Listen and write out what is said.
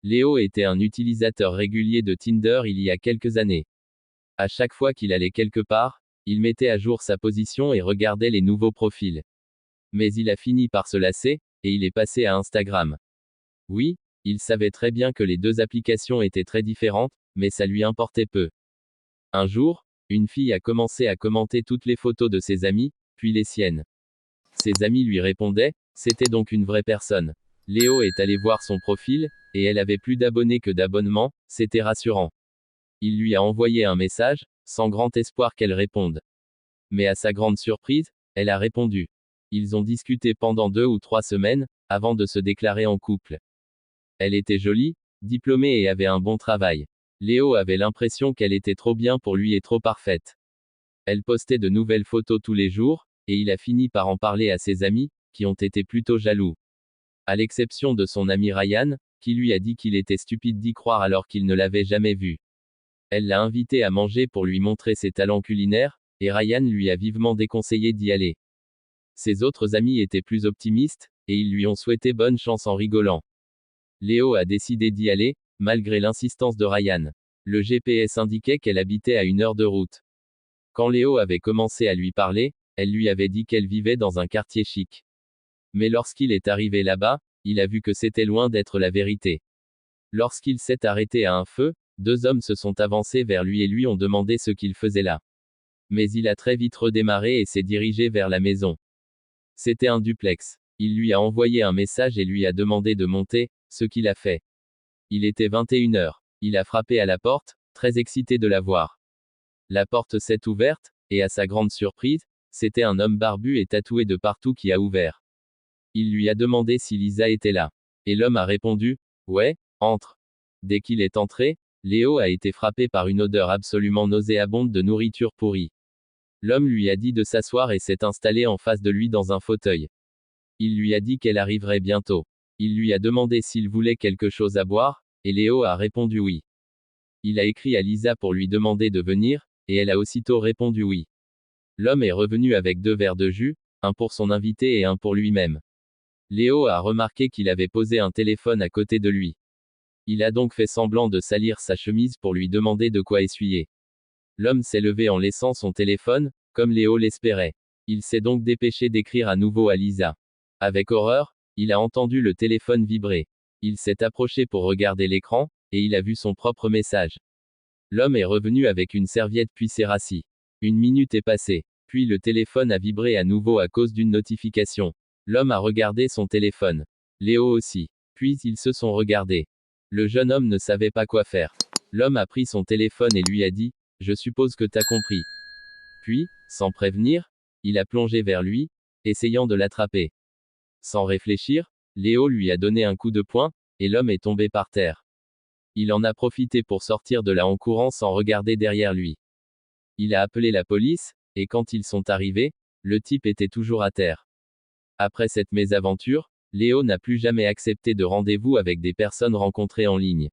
Léo était un utilisateur régulier de Tinder il y a quelques années. À chaque fois qu'il allait quelque part, il mettait à jour sa position et regardait les nouveaux profils. Mais il a fini par se lasser, et il est passé à Instagram. Oui, il savait très bien que les deux applications étaient très différentes, mais ça lui importait peu. Un jour, une fille a commencé à commenter toutes les photos de ses amis, puis les siennes. Ses amis lui répondaient, c'était donc une vraie personne. Léo est allé voir son profil, et elle avait plus d'abonnés que d'abonnements, c'était rassurant. Il lui a envoyé un message, sans grand espoir qu'elle réponde. Mais à sa grande surprise, elle a répondu. Ils ont discuté pendant 2 ou 3 semaines, avant de se déclarer en couple. Elle était jolie, diplômée et avait un bon travail. Léo avait l'impression qu'elle était trop bien pour lui et trop parfaite. Elle postait de nouvelles photos tous les jours, et il a fini par en parler à ses amis, qui ont été plutôt jaloux. À l'exception de son ami Ryan, qui lui a dit qu'il était stupide d'y croire alors qu'il ne l'avait jamais vu. Elle l'a invité à manger pour lui montrer ses talents culinaires, et Ryan lui a vivement déconseillé d'y aller. Ses autres amis étaient plus optimistes, et ils lui ont souhaité bonne chance en rigolant. Léo a décidé d'y aller, malgré l'insistance de Ryan. Le GPS indiquait qu'elle habitait à 1 heure de route. Quand Léo avait commencé à lui parler, elle lui avait dit qu'elle vivait dans un quartier chic. Mais lorsqu'il est arrivé là-bas, il a vu que c'était loin d'être la vérité. Lorsqu'il s'est arrêté à un feu, 2 hommes se sont avancés vers lui et lui ont demandé ce qu'il faisait là. Mais il a très vite redémarré et s'est dirigé vers la maison. C'était un duplex. Il lui a envoyé un message et lui a demandé de monter, ce qu'il a fait. Il était 21 heures. Il a frappé à la porte, très excité de la voir. La porte s'est ouverte, et à sa grande surprise, c'était un homme barbu et tatoué de partout qui a ouvert. Il lui a demandé si Lisa était là. Et l'homme a répondu, ouais, entre. Dès qu'il est entré, Léo a été frappé par une odeur absolument nauséabonde de nourriture pourrie. L'homme lui a dit de s'asseoir et s'est installé en face de lui dans un fauteuil. Il lui a dit qu'elle arriverait bientôt. Il lui a demandé s'il voulait quelque chose à boire, et Léo a répondu oui. Il a écrit à Lisa pour lui demander de venir, et elle a aussitôt répondu oui. L'homme est revenu avec 2 verres de jus, un pour son invité et un pour lui-même. Léo a remarqué qu'il avait posé un téléphone à côté de lui. Il a donc fait semblant de salir sa chemise pour lui demander de quoi essuyer. L'homme s'est levé en laissant son téléphone, comme Léo l'espérait. Il s'est donc dépêché d'écrire à nouveau à Lisa. Avec horreur, il a entendu le téléphone vibrer. Il s'est approché pour regarder l'écran, et il a vu son propre message. L'homme est revenu avec une serviette puis s'est rassis. 1 minute est passée. Puis le téléphone a vibré à nouveau à cause d'une notification. L'homme a regardé son téléphone. Léo aussi. Puis ils se sont regardés. Le jeune homme ne savait pas quoi faire. L'homme a pris son téléphone et lui a dit, « Je suppose que t'as compris. » Puis, sans prévenir, il a plongé vers lui, essayant de l'attraper. Sans réfléchir, Léo lui a donné un coup de poing, et l'homme est tombé par terre. Il en a profité pour sortir de là en courant sans regarder derrière lui. Il a appelé la police, et quand ils sont arrivés, le type était toujours à terre. Après cette mésaventure, Léo n'a plus jamais accepté de rendez-vous avec des personnes rencontrées en ligne.